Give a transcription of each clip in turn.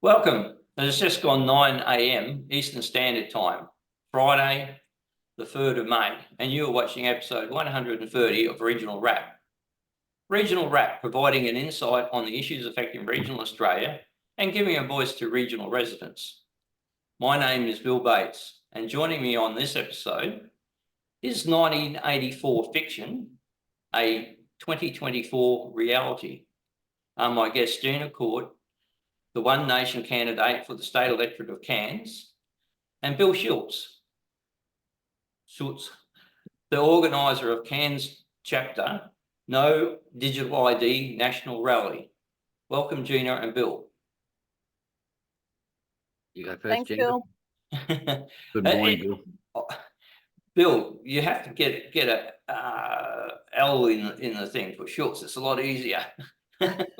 Welcome. It's just gone 9 a.m. Eastern Standard Time, Friday, the 3rd of May, and you're watching episode 130 of Regional Wrap. Regional Wrap, providing an insight on the issues affecting regional Australia and giving a voice to regional residents. My name is Bill Bates, and joining me on this episode is 1984 fiction, a 2024 reality. My guest, Geena, the One Nation candidate for the state electorate of Cairns, and Bill Schutz, the organiser of Cairns chapter, No Digital ID National Rally. Welcome, Geena and Bill. You go first, Thanks, Geena. Bill. Good morning, Bill. Bill, you have to get a L in the thing for Schutz. It's a lot easier.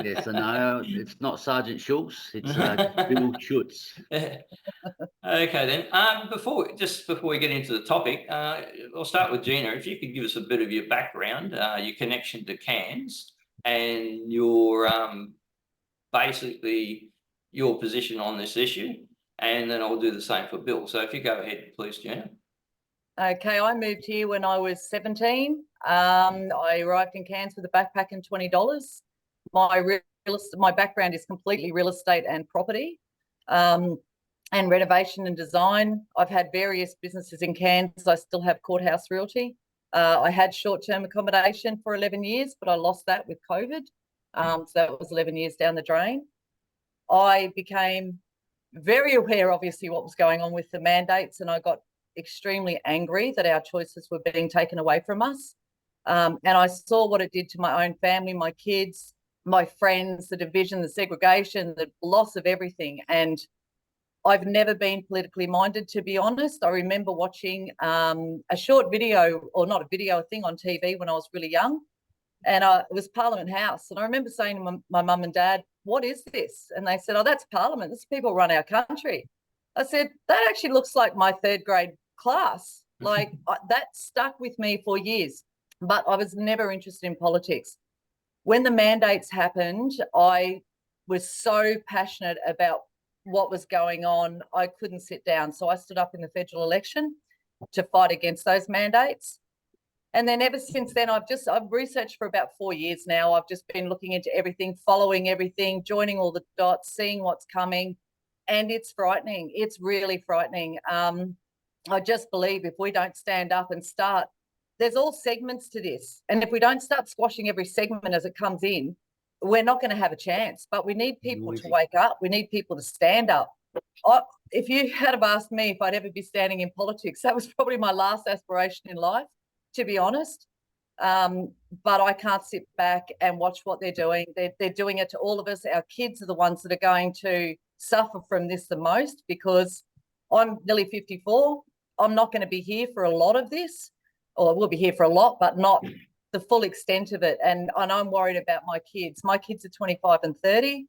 Yes, I know. It's not Sergeant Schultz. It's Bill Schutz. Okay, then. Before we get into the topic, I'll start with Geena. If you could give us a bit of your background, your connection to Cairns, and your basically your position on this issue, and then I'll do the same for Bill. So if you go ahead, please, Geena. Okay, I moved here when I was 17. I arrived in Cairns with a backpack and $20. My background is completely real estate and property, and renovation and design. I've had various businesses in Cairns. I still have Courthouse Realty. I had short-term accommodation for 11 years, but I lost that with COVID. So that was 11 years down the drain. I became very aware, obviously, what was going on with the mandates, and I got extremely angry that our choices were being taken away from us. And I saw what it did to my own family, my kids, my friends, the division, the segregation, the loss of everything. And I've never been politically minded, to be honest. I remember watching a short video, or not a video, a thing on TV when I was really young. And it was Parliament House. And I remember saying to my mum and dad, "What is this?" And they said, "Oh, that's Parliament. This people run our country." I said, "That actually looks like my 3rd grade class." Like that stuck with me for years, but I was never interested in politics. When the mandates happened, I was so passionate about what was going on, I couldn't sit down. So I stood up in the federal election to fight against those mandates. And then ever since then, I've researched for about 4 years now. I've just been looking into everything, following everything, joining all the dots, seeing what's coming. And it's frightening. It's really frightening. I just believe if we don't stand up and start, there's all segments to this. And if we don't start squashing every segment as it comes in, we're not going to have a chance. But we need people to wake up. We need people to stand up. If you had have asked me if I'd ever be standing in politics, that was probably my last aspiration in life, to be honest. But I can't sit back and watch what they're doing. They're doing it to all of us. Our kids are the ones that are going to suffer from this the most, because I'm nearly 54. I'm not going to be here for a lot of this, or I will be here for a lot, but not the full extent of it. And I'm worried about my kids. My kids are 25 and 30.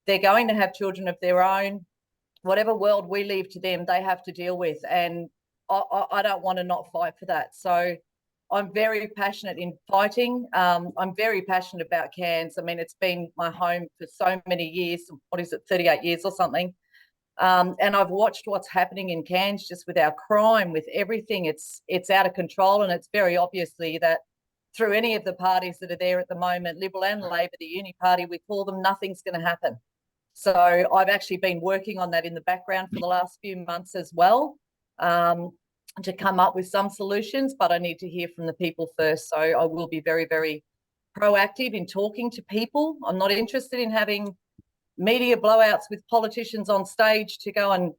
They're going to have children of their own. Whatever world we leave to them, they have to deal with. And I don't want to not fight for that. So I'm very passionate in fighting. I'm very passionate about Cairns. I mean, it's been my home for so many years. What is it, 38 years or something? And I've watched what's happening in Cairns, just with our crime, with everything. It's out of control, and it's very obviously that through any of the parties that are there at the moment, Liberal and Labor, the Uni Party, we call them, nothing's going to happen. So I've actually been working on that in the background for the last few months as well, to come up with some solutions, but I need to hear from the people first. So I will be very, very proactive in talking to people. I'm not interested in having media blowouts with politicians on stage to go and,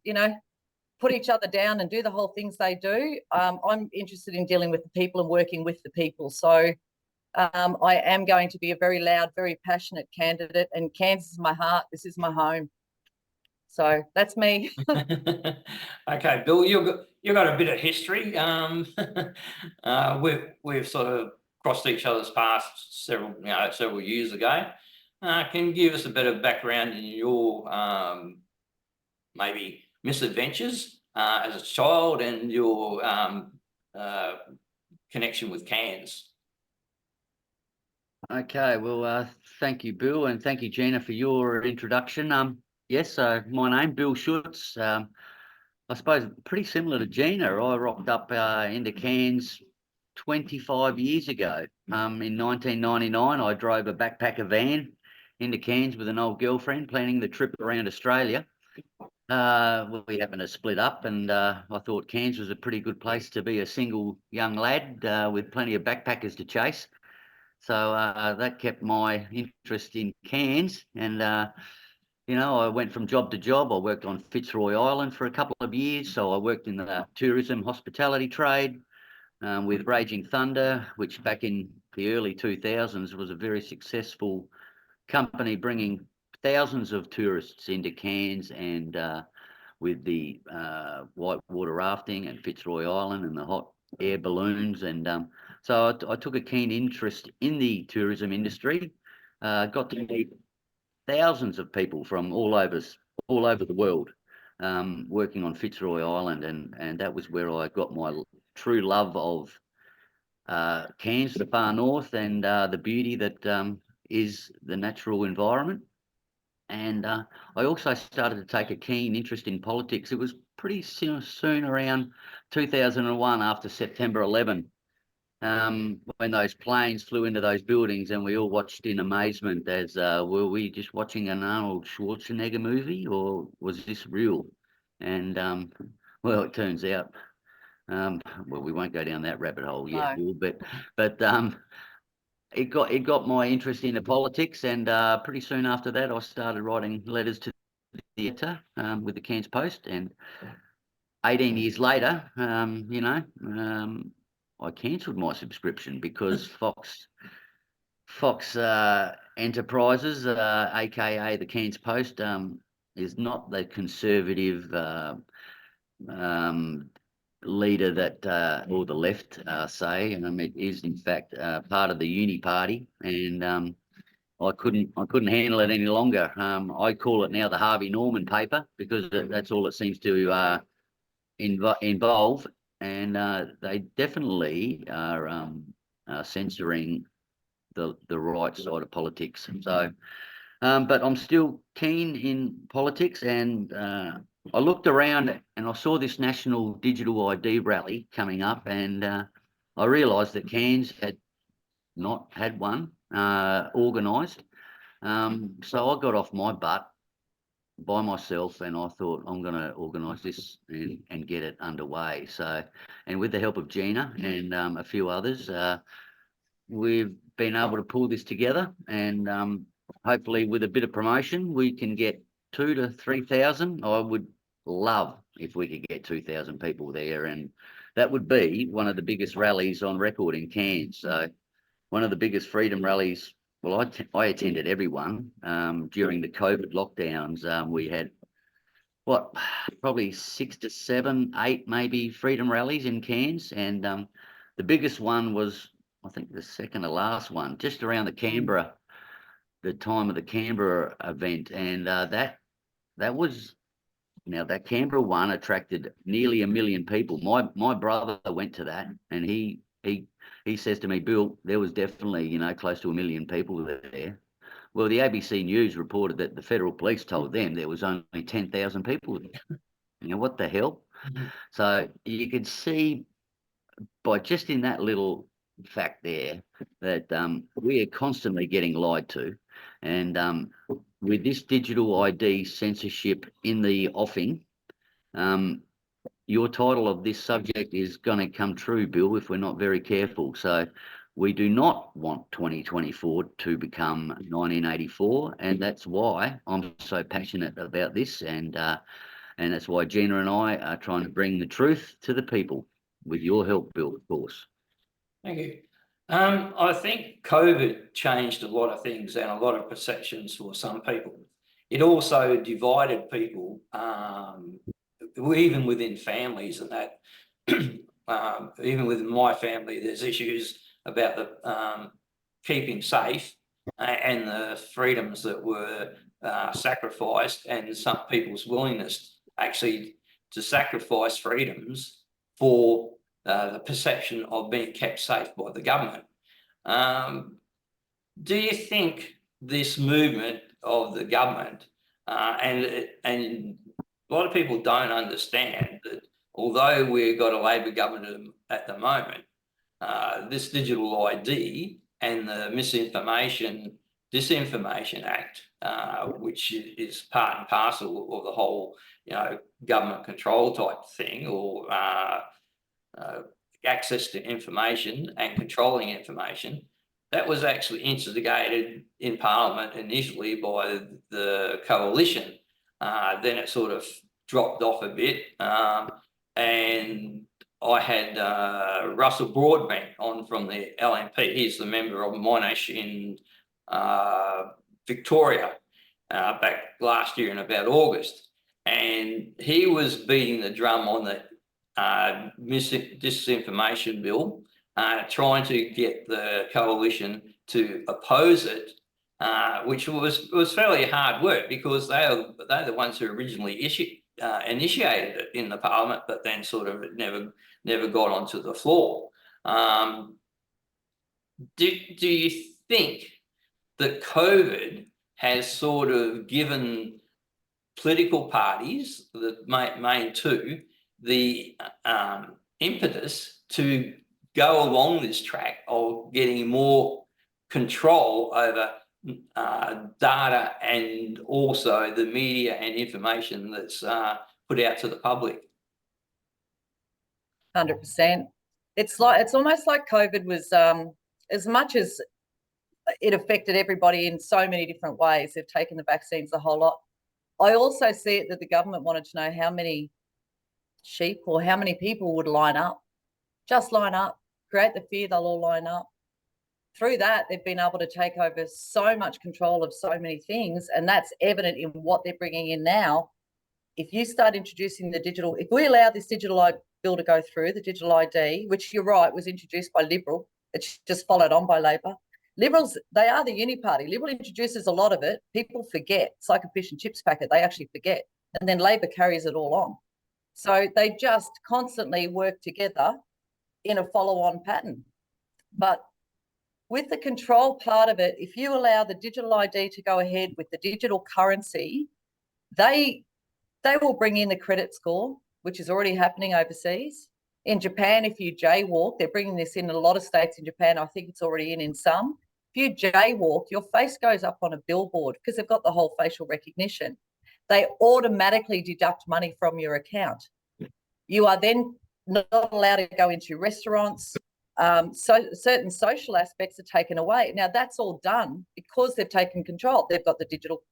put each other down and do the whole things they do. I'm interested in dealing with the people and working with the people. So I am going to be a very loud, very passionate candidate, and Cairns is my heart. This is my home. So that's me. Okay, Bill, you've got a bit of history. We've sort of crossed each other's paths several years ago. Can you give us a bit of background in your maybe misadventures as a child, and your connection with Cairns? Okay, well, thank you, Bill, and thank you, Geena, for your introduction. Yes, so my name, Bill Schutz. I suppose pretty similar to Geena. I rocked up into Cairns 25 years ago. In 1999, I drove a backpacker van into Cairns with an old girlfriend, planning the trip around Australia. We happened to split up, and I thought Cairns was a pretty good place to be a single young lad with plenty of backpackers to chase. So that kept my interest in Cairns, and I went from job to job. I worked on Fitzroy Island for a couple of years. So I worked in the tourism hospitality trade with Raging Thunder, which back in the early 2000s was a very successful company, bringing thousands of tourists into Cairns, and with the whitewater rafting and Fitzroy Island and the hot air balloons. And so I took a keen interest in the tourism industry, got to meet thousands of people from all over the world working on Fitzroy Island, and that was where I got my true love of Cairns, the far north, and the beauty that is the natural environment. And I also started to take a keen interest in politics. It was pretty soon around 2001, after September 11, when those planes flew into those buildings, and we all watched in amazement as were we just watching an Arnold Schwarzenegger movie, or was this real? And well, it turns out, well, we won't go down that rabbit hole yet, No. but it got my interest into politics, and pretty soon after that, I started writing letters to the editor with the Cairns Post, and 18 years later, I cancelled my subscription because Fox Enterprises, aka the Cairns Post, is not the conservative leader that or the left say. It is in fact part of the Uni Party, and I couldn't handle it any longer. I call it now the Harvey Norman paper, because that's all it seems to involve, and they definitely are censoring the right side of politics. So, but I'm still keen in politics, and I looked around and I saw this national digital ID rally coming up, and I realised that Cairns had not had one organised. So I got off my butt by myself, and I thought, I'm going to organise this and get it underway. So, and with the help of Geena and a few others, we've been able to pull this together, and hopefully with a bit of promotion, we can get 2,000 to 3,000. I would love if we could get 2,000 people there, and that would be one of the biggest rallies on record in Cairns. So one of the biggest freedom rallies. Well, I attended everyone during the COVID lockdowns. We had probably 6 to 7, 8 maybe freedom rallies in Cairns, and the biggest one was, I think, the second to last one, just around the time of the Canberra event, and that was, that Canberra one attracted nearly 1 million people. My brother went to that, and he says to me, Bill, there was definitely close to 1 million people there. Well, the ABC News reported that the federal police told them there was only 10,000 people there. What the hell? So you could see by just in that little fact there that we are constantly getting lied to, and with this digital ID censorship in the offing, your title of this subject is going to come true, Bill, if we're not very careful. So we do not want 2024 to become 1984, and that's why I'm so passionate about this, and that's why Geena and I are trying to bring the truth to the people, with your help, Bill, of course. Thank you. I think COVID changed a lot of things and a lot of perceptions for some people. It also divided people, even within families, and that even within my family, there's issues about the keeping safe and the freedoms that were sacrificed, and some people's willingness actually to sacrifice freedoms for the perception of being kept safe by the government. Do you think this movement of the government And a lot of people don't understand that although we've got a Labor government at the moment, this digital ID and the Disinformation Act, which is part and parcel of the whole, government control type thing, or access to information and controlling information, that was actually instigated in Parliament initially by the coalition. Then it sort of dropped off a bit, and I had Russell Broadbent on from the LNP. He's the member of Monash in Victoria back last year in about August, and he was beating the drum on the disinformation bill, trying to get the coalition to oppose it, which was fairly hard work because they're the ones who originally initiated it in the Parliament, but then sort of never got onto the floor. Do you think that COVID has sort of given political parties, the main two, the impetus to go along this track of getting more control over data and also the media and information that's put out to the public? 100%. It's almost like COVID was, as much as it affected everybody in so many different ways, they've taken the vaccines a whole lot. I also see it that the government wanted to know how many sheep or how many people would line up. Just line up, create the fear, they'll all line up. Through that, they've been able to take over so much control of so many things, and that's evident in what they're bringing in now. If you start introducing if we allow this digital bill to go through, the digital ID, which you're right, was introduced by Liberal, it's just followed on by Labor. Liberals, they are the uni party. Liberal introduces a lot of it. People forget. It's like a fish and chips packet. They actually forget. And then Labor carries it all on. So they just constantly work together in a follow-on pattern. But with the control part of it, if you allow the digital ID to go ahead with the digital currency, they will bring in the credit score, which is already happening overseas. In Japan, if you jaywalk, they're bringing this in a lot of states in Japan. I think it's already in some. If you jaywalk, your face goes up on a billboard because they've got the whole facial recognition. They automatically deduct money from your account. You are then not allowed to go into restaurants. So certain social aspects are taken away. Now that's all done because they've taken control. They've got the digital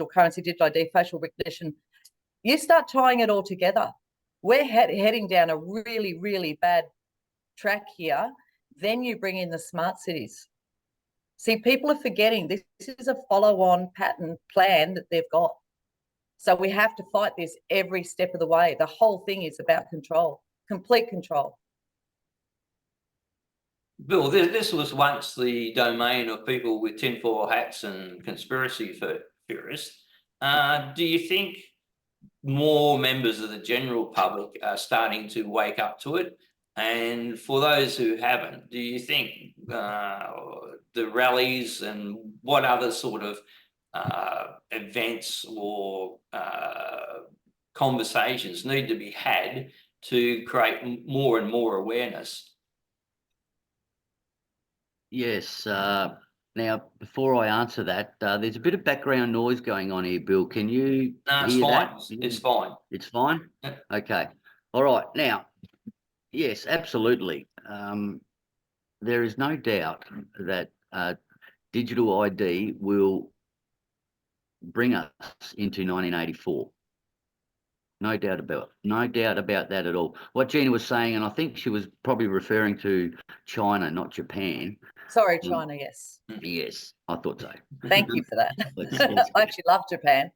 currency, digital ID, facial recognition. You start tying it all together. We're heading down a really, really bad track here. Then you bring in the smart cities. See, people are forgetting this is a follow-on pattern plan that they've got. So we have to fight this every step of the way. The whole thing is about control, complete control. Bill, this was once the domain of people with tinfoil hats and conspiracy theorists. Do you think more members of the general public are starting to wake up to it? And for those who haven't, do you think the rallies and what other sort of events or conversations need to be had to create more and more awareness? Yes. Now, before I answer that, there's a bit of background noise going on here, Bill. Can you it's hear fine. that? It's fine. It's fine? Yeah. Okay. All right. Now, yes, absolutely. There is no doubt that digital ID will bring us into 1984. No doubt about that at all. What Geena was saying, and I think she was probably referring to China, not Japan. Sorry, China, yes. Yes, I thought so. Thank you for that. I actually love Japan.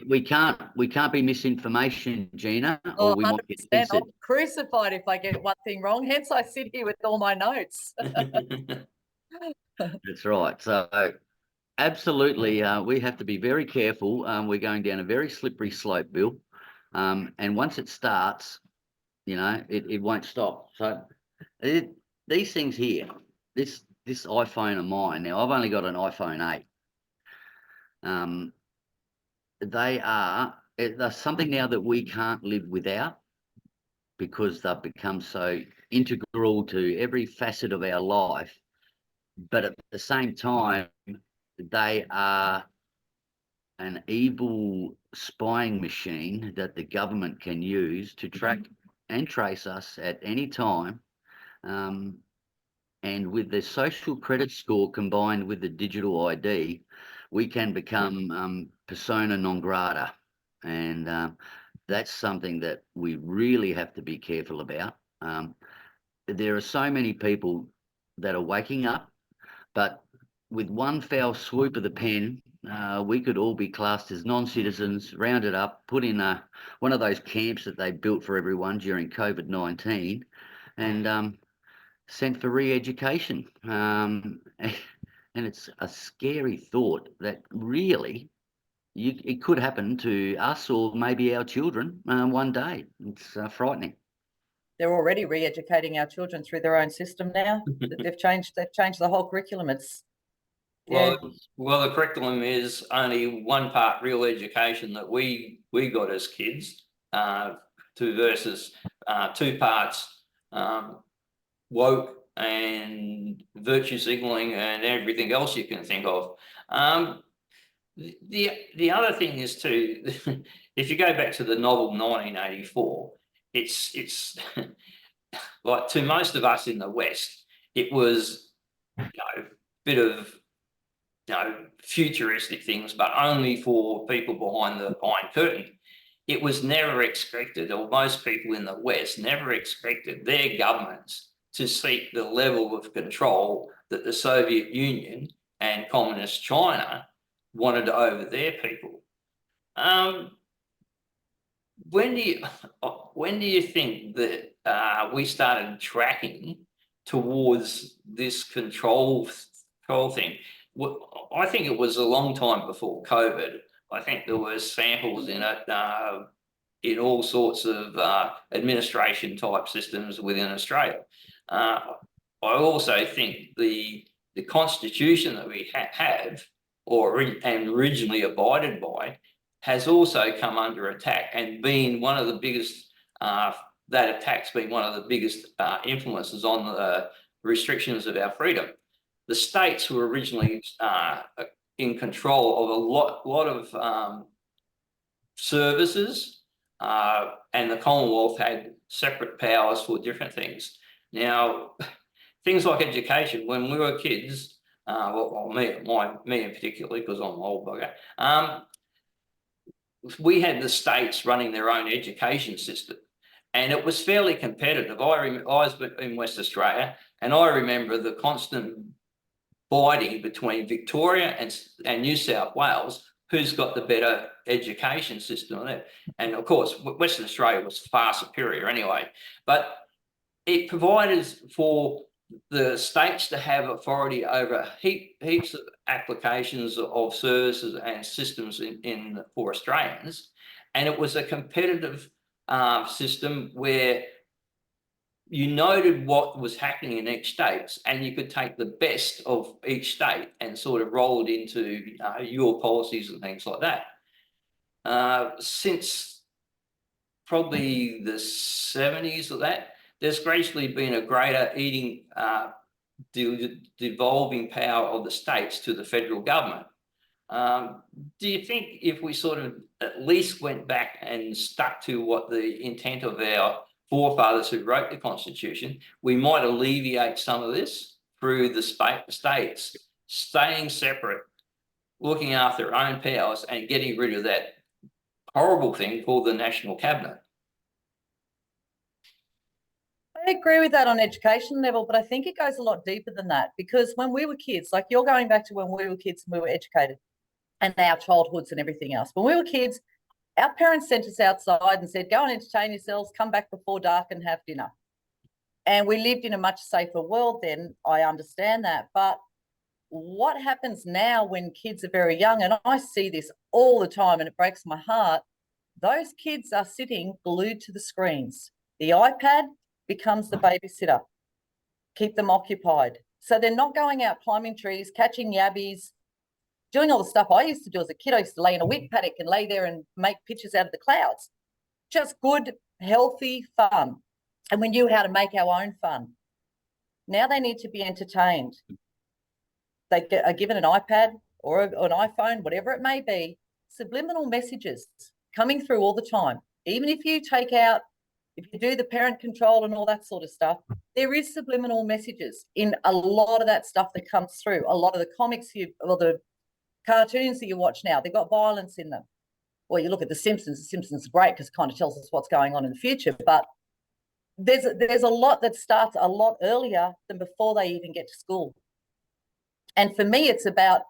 we can't be misinformation, Geena, or we might get censored. I'm crucified if I get one thing wrong. Hence, I sit here with all my notes. That's right. So absolutely, we have to be very careful. We're going down a very slippery slope, Bill. And once it starts, it won't stop. So these things here, this iPhone of mine, now I've only got an iPhone 8. they're something now that we can't live without, because they've become so integral to every facet of our life. But at the same time, they are an evil spying machine that the government can use to track and trace us at any time. And with the social credit score combined with the digital ID, we can become persona non grata. And that's something that we really have to be careful about. There are so many people that are waking up, but with one foul swoop of the pen, we could all be classed as non-citizens, rounded up, put in one of those camps that they built for everyone during COVID-19, and sent for re-education. And it's a scary thought that really it could happen to us or maybe our children one day. It's frightening. They're already re-educating our children through their own system now. They've changed the whole curriculum. It's well, the curriculum is only one part real education that we got as kids, versus 2 parts woke and virtue signaling and everything else you can think of. The other thing is too, if you go back to the novel 1984, it's like, to most of us in the West, it was a bit of futuristic things, but only for people behind the Iron Curtain. It was never expected, or most people in the West never expected, their governments to seek the level of control that the Soviet Union and Communist China wanted over their people. When do you think that we started tracking towards this control thing? Well, I think it was a long time before COVID. I think there were samples in it in all sorts of administration type systems within Australia. I also think the constitution that we have, and originally abided by, has also come under attack and been one of the biggest, that attack's been one of the biggest influences on the restrictions of our freedom. The states were originally in control of a lot of services, and the Commonwealth had separate powers for different things. Now, things like education, when we were kids, me in particular, because I'm an old bugger, we had the states running their own education system, and it was fairly competitive. I was in West Australia, and I remember the constant fighting between Victoria and New South Wales, who's got the better education system there. And of course, Western Australia was far superior anyway, but it provided for the states to have authority over heaps of applications of services and systems for Australians. And it was a competitive system where you noted what was happening in each state, and you could take the best of each state and sort of roll it into your policies and things like that. Since probably the 70s of that, there's gradually been a greater devolving power of the states to the federal government. Do you think if we sort of at least went back and stuck to what the intent of our forefathers who wrote the Constitution, we might alleviate some of this through the states staying separate, looking after their own powers, and getting rid of that horrible thing called the National Cabinet? I agree with that on education level, but I think it goes a lot deeper than that, because when we were kids, like you're going back to when we were kids and we were educated and our childhoods and everything else. When we were kids, our parents sent us outside and said, go and entertain yourselves, come back before dark and have dinner. And we lived in a much safer world then. I understand that. But what happens now when kids are very young, and I see this all the time and it breaks my heart, those kids are sitting glued to the screens. The iPad becomes the babysitter. Keep them occupied. So they're not going out climbing trees, catching yabbies, doing all the stuff I used to do as a kid. I used to lay in a wheat paddock and lay there and make pictures out of the clouds. Just good, healthy fun. And we knew how to make our own fun. Now they need to be entertained. They are given an iPad or an iPhone, whatever it may be, subliminal messages coming through all the time. Even if you take out, if you do the parent control and all that sort of stuff, there is subliminal messages in a lot of that stuff that comes through. A lot of the comics or the cartoons that you watch now, they've got violence in them. Well, you look at The Simpsons are great because it kind of tells us what's going on in the future, but there's a lot that starts a lot earlier than before they even get to school. And for me, it's about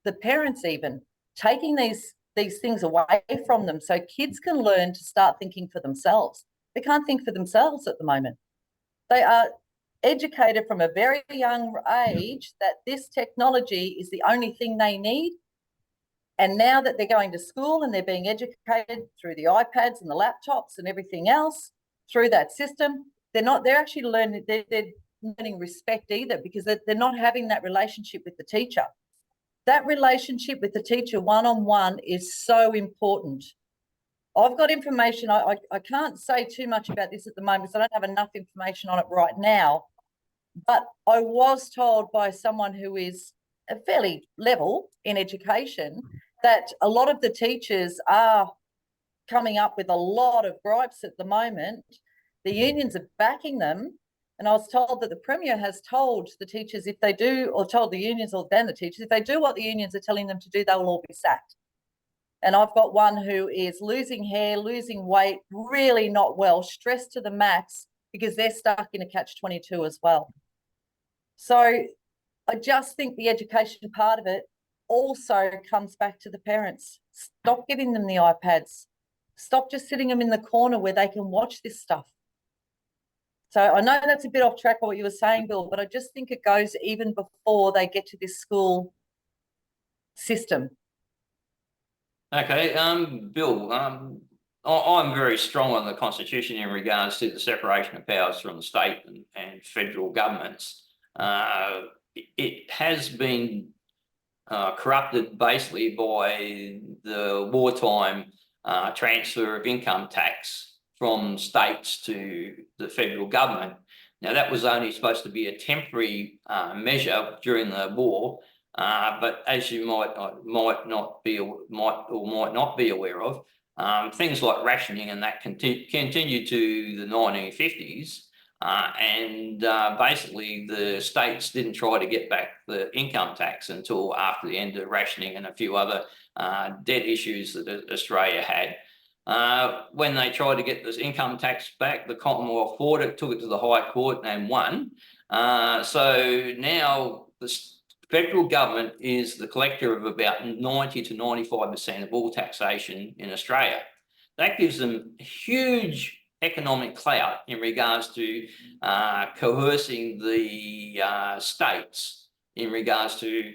the parents even taking these things away from them so kids can learn to start thinking for themselves. They can't think for themselves at the moment. They are educated from a very young age that this technology is the only thing they need. And now that they're going to school and they're being educated through the iPads and the laptops and everything else through that system, they're actually learning, they're learning respect either, because they're not having that relationship with the teacher. That relationship with the teacher one-on-one is so important. I've got information. I can't say too much about this at the moment because I don't have enough information on it right now. But I was told by someone who is a fairly level in education that a lot of the teachers are coming up with a lot of gripes at the moment. The unions are backing them. And I was told that the Premier has told the teachers if they do, or told the unions or then the teachers, if they do what the unions are telling them to do, they will all be sacked. And I've got one who is losing hair, losing weight, really not well, stressed to the max because they're stuck in a catch-22 as well. So I just think the education part of it also comes back to the parents. Stop giving them the iPads. Stop just sitting them in the corner where they can watch this stuff. So I know that's a bit off track of what you were saying, Bill, but I just think it goes even before they get to this school system. Okay, Bill, I'm very strong on the Constitution in regards to the separation of powers from the state and federal governments. It has been corrupted basically by the wartime transfer of income tax from states to the federal government. Now, that was only supposed to be a temporary measure during the war, but as you might not be aware of, things like rationing and that continued to the 1950s, and basically the states didn't try to get back the income tax until after the end of rationing and a few other debt issues that Australia had. When they tried to get this income tax back, the Commonwealth fought it, took it to the High Court and won. So now the federal government is the collector of about 90 to 95% of all taxation in Australia. That gives them huge economic clout in regards to coercing the states in regards to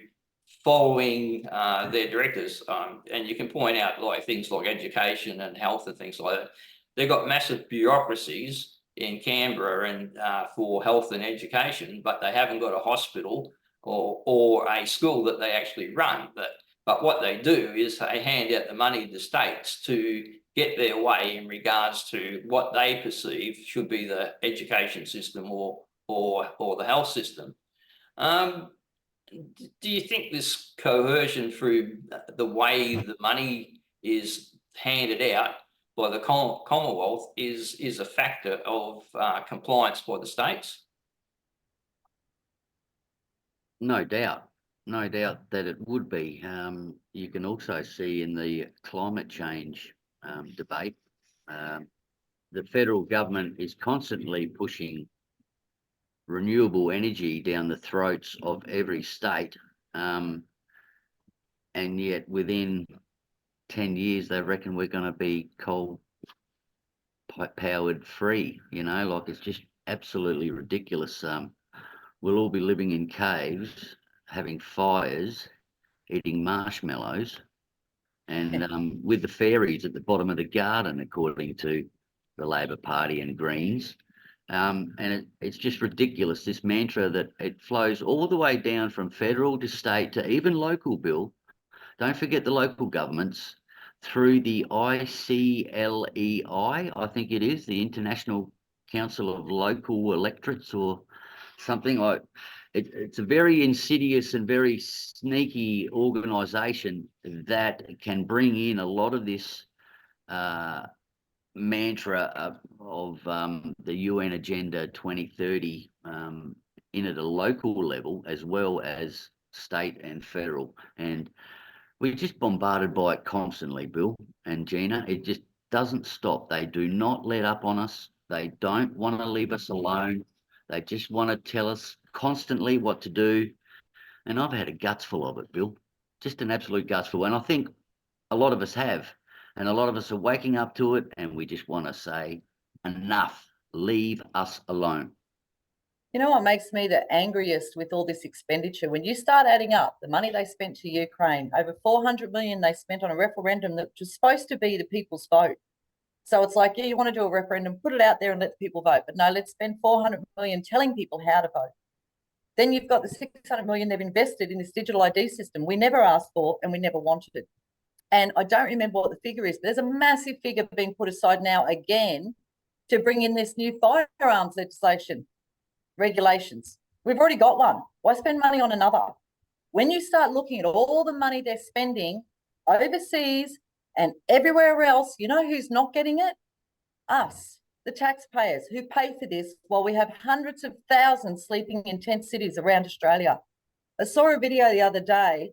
following their directives. And you can point out like things like education and health and things like that. They've got massive bureaucracies in Canberra and for health and education, but they haven't got a hospital or a school that they actually run. But what they do is they hand out the money to states to get their way in regards to what they perceive should be the education system or the health system. Do you think this coercion through the way the money is handed out by the Commonwealth is a factor of compliance by the states? No doubt that it would be. You can also see in the climate change debate, the federal government is constantly pushing renewable energy down the throats of every state, and yet within 10 years they reckon we're going to be coal powered free. Like, it's just absolutely ridiculous. We'll all be living in caves, having fires, eating marshmallows, and with the fairies at the bottom of the garden, according to the Labor Party and Greens. And it's just ridiculous, this mantra that it flows all the way down from federal to state to even local, Bill, don't forget the local governments through the ICLEI, I think it is, the International Council of Local Electorates or something like. It's a very insidious and very sneaky organisation that can bring in a lot of this mantra of the UN Agenda 2030 in at a local level as well as state and federal. And we're just bombarded by it constantly, Bill and Geena. It just doesn't stop. They do not let up on us. They don't want to leave us alone. They just want to tell us constantly what to do. And I've had a gutsful of it, Bill. Just an absolute gutsful. And I think a lot of us have. And a lot of us are waking up to it, and we just want to say, enough, leave us alone. You know what makes me the angriest with all this expenditure? When you start adding up the money they spent to Ukraine, over 400 million they spent on a referendum that was supposed to be the people's vote. So it's like, yeah, you want to do a referendum, put it out there and let the people vote. But no, let's spend 400 million telling people how to vote. Then you've got the 600 million they've invested in this digital ID system we never asked for and we never wanted it. And I don't remember what the figure is, but there's a massive figure being put aside now again to bring in this new firearms legislation, regulations. We've already got one. Why spend money on another? When you start looking at all the money they're spending overseas and everywhere else, you know who's not getting it? Us, the taxpayers who pay for this while we have hundreds of thousands sleeping in tent cities around Australia. I saw a video the other day,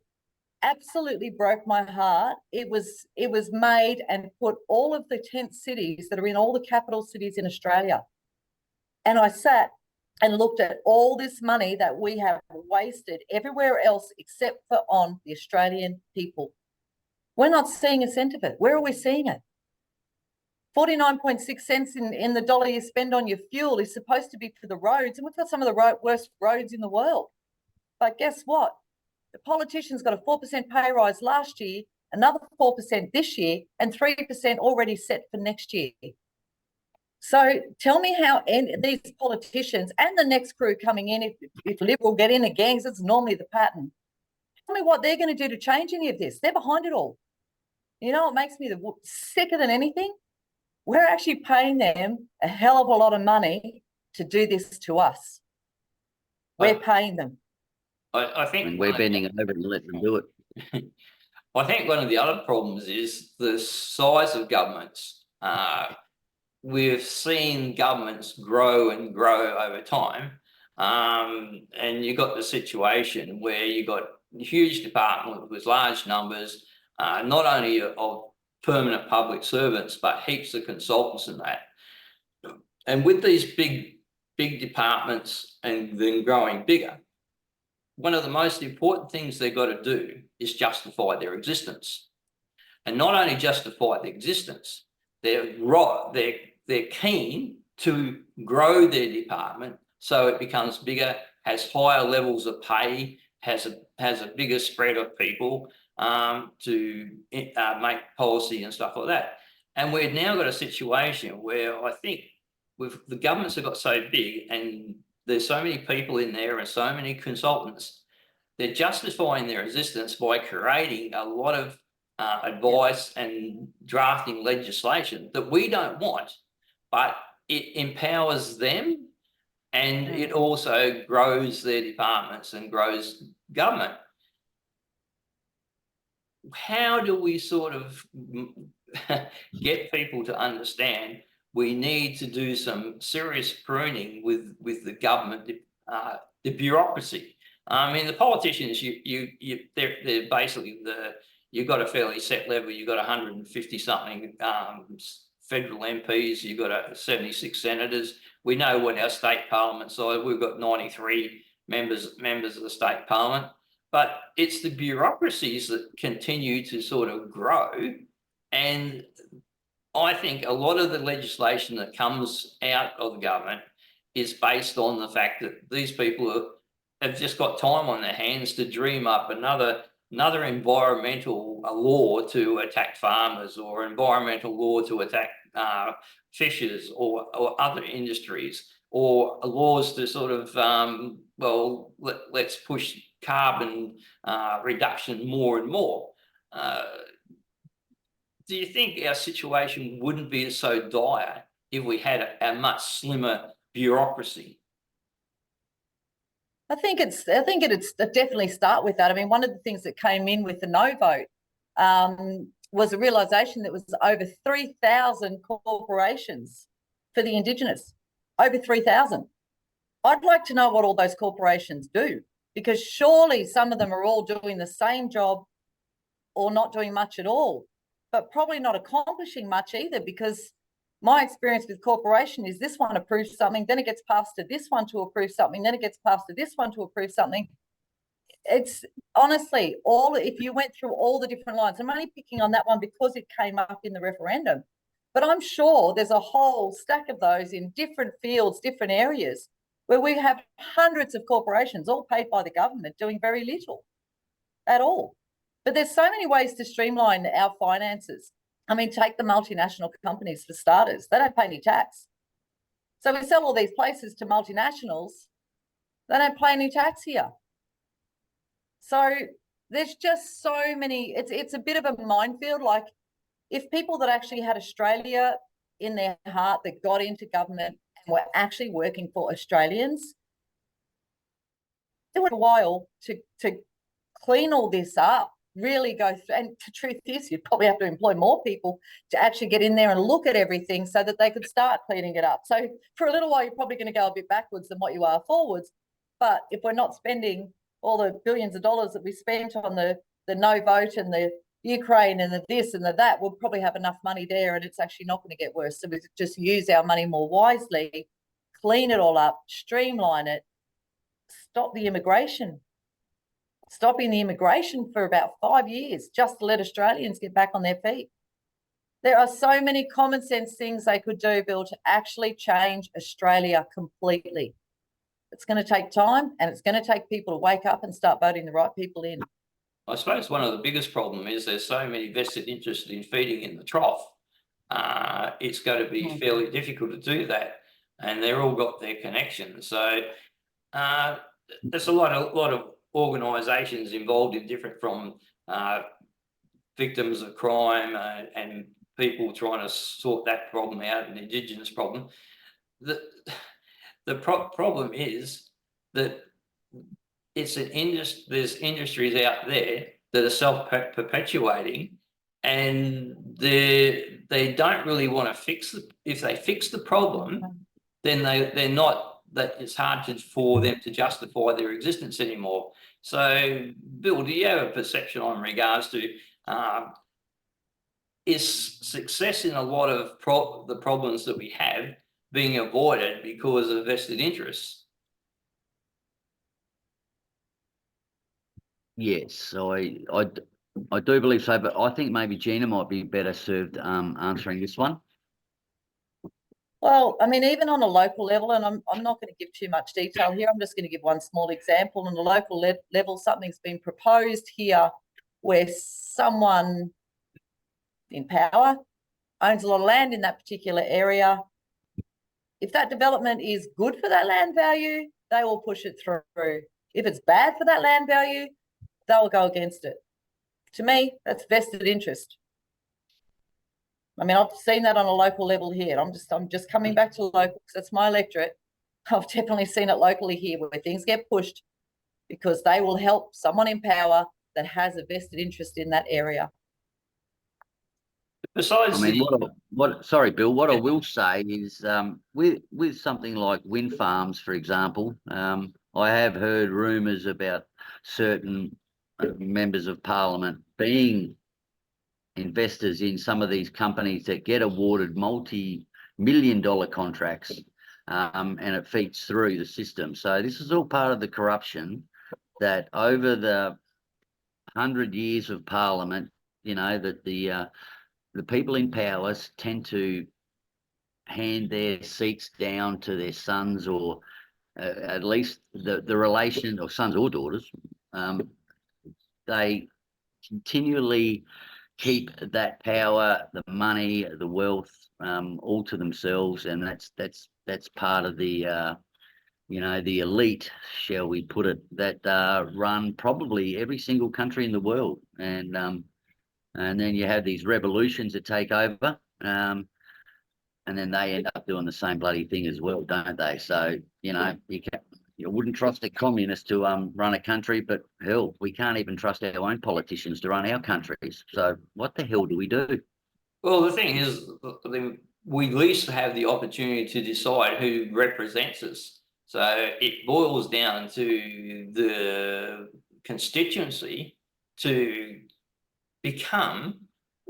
absolutely broke my heart. It was made and put all of the tent cities that are in all the capital cities in Australia. And I sat and looked at all this money that we have wasted everywhere else except for on the Australian people. We're not seeing a cent of it. Where are we seeing it? 49.6 cents in the dollar you spend on your fuel is supposed to be for the roads, and we've got some of the worst roads in the world. But guess what? The politicians got a 4% pay rise last year, another 4% this year, and 3% already set for next year. So tell me how these politicians and the next crew coming in, if Liberal get in again, it's normally the pattern. Tell me what they're going to do to change any of this. They're behind it all. You know what makes me sicker than anything? We're actually paying them a hell of a lot of money to do this to us. We're paying them. I think And we're bending over and letting them do it. I think one of the other problems is the size of governments. We've seen governments grow and grow over time. And you've got the situation where you've got huge departments with large numbers, not only of permanent public servants, but heaps of consultants and that. And with these big departments and then growing bigger, one of the most important things they've got to do is justify their existence. And not only justify the existence, they're keen to grow their department so it becomes bigger, has higher levels of pay, has a bigger spread of people to make policy and stuff like that. And we've now got a situation where I think the governments have got so big and there's so many people in there and so many consultants, they're justifying their existence by creating a lot of advice and drafting legislation that we don't want, but it empowers them and it also grows their departments and grows government. How do we sort of get people to understand we need to do some serious pruning with the government, the bureaucracy? I mean, the politicians, they're basically you've got a fairly set level. You've got 150 something federal MPs. You've got 76 senators. We know what our state parliaments are. We've got 93 members of the state parliament. But it's the bureaucracies that continue to sort of grow. And I think a lot of the legislation that comes out of the government is based on the fact that these people have just got time on their hands to dream up another environmental law to attack farmers, or environmental law to attack fishers or other industries, or laws to sort of, let's push carbon reduction more and more. Do you think our situation wouldn't be so dire if we had a much slimmer bureaucracy? I think it'd definitely start with that. I mean, one of the things that came in with the no vote was a realisation that was over 3,000 corporations for the Indigenous, over 3,000. I'd like to know what all those corporations do, because surely some of them are all doing the same job or not doing much at all, but probably not accomplishing much either, because my experience with corporation is this one approves something, then it gets passed to this one to approve something, then it gets passed to this one to approve something. It's honestly, if you went through all the different lines, I'm only picking on that one because it came up in the referendum, but I'm sure there's a whole stack of those in different fields, different areas, where we have hundreds of corporations all paid by the government doing very little at all. But there's so many ways to streamline our finances. I mean, take the multinational companies for starters. They don't pay any tax. So we sell all these places to multinationals. They don't pay any tax here. So there's just so many, it's a bit of a minefield. Like, if people that actually had Australia in their heart, that got into government and were actually working for Australians, it took a while to clean all this up, really go through. And the truth is, you'd probably have to employ more people to actually get in there and look at everything so that they could start cleaning it up. So for a little while, you're probably going to go a bit backwards than what you are forwards. But if we're not spending all the billions of dollars that we spent on the no vote and the Ukraine and the this and the that, we'll probably have enough money there, and it's actually not going to get worse. So we just use our money more wisely, clean it all up, streamline it, stop the immigration. Stopping the immigration for about 5 years just to let Australians get back on their feet. There are so many common sense things they could do, Bill, to actually change Australia completely. It's going to take time, and it's going to take people to wake up and start voting the right people in. I suppose one of the biggest problems is there's so many vested interests in feeding in the trough. It's going to be fairly difficult to do that, and they're all got their connections. So there's a lot of organisations involved in different, from victims of crime and people trying to sort that problem out, an Indigenous problem. The problem is that it's there's industries out there that are self-perpetuating, and they don't really want to fix it. If they fix the problem, then they're not, that it's hard for them to justify their existence anymore. So, Bill, do you have a perception on regards to is success in a lot of the problems that we have being avoided because of vested interests? Yes, I do believe so, but I think maybe Geena might be better served answering this one. Well, I mean, even on a local level, and I'm not going to give too much detail here, I'm just going to give one small example. On a local level, something's been proposed here where someone in power owns a lot of land in that particular area. If that development is good for that land value, they will push it through. If it's bad for that land value, they'll go against it. To me, that's vested interest. I mean, I've seen that on a local level here. I'm just coming back to local because that's my electorate. I've definitely seen it locally here where things get pushed because they will help someone in power that has a vested interest in that area. Besides, I mean, sorry, Bill, what I will say is with something like wind farms, for example, I have heard rumours about certain members of parliament being investors in some of these companies that get awarded multi-million-dollar contracts, and it feeds through the system. So this is all part of the corruption that over the 100 years of parliament, you know, that the people in power tend to hand their seats down to their sons, or at least the relation, or sons or daughters. They continually keep that power, the money, the wealth, all to themselves, and that's part of the you know, the elite, shall we put it, that run probably every single country in the world. And and then you have these revolutions that take over, and then they end up doing the same bloody thing as well, don't they? So, you know, you wouldn't trust a communist to run a country, but hell, we can't even trust our own politicians to run our countries. So what the hell do we do? Well, the thing is, we at least have the opportunity to decide who represents us. So it boils down to the constituency to become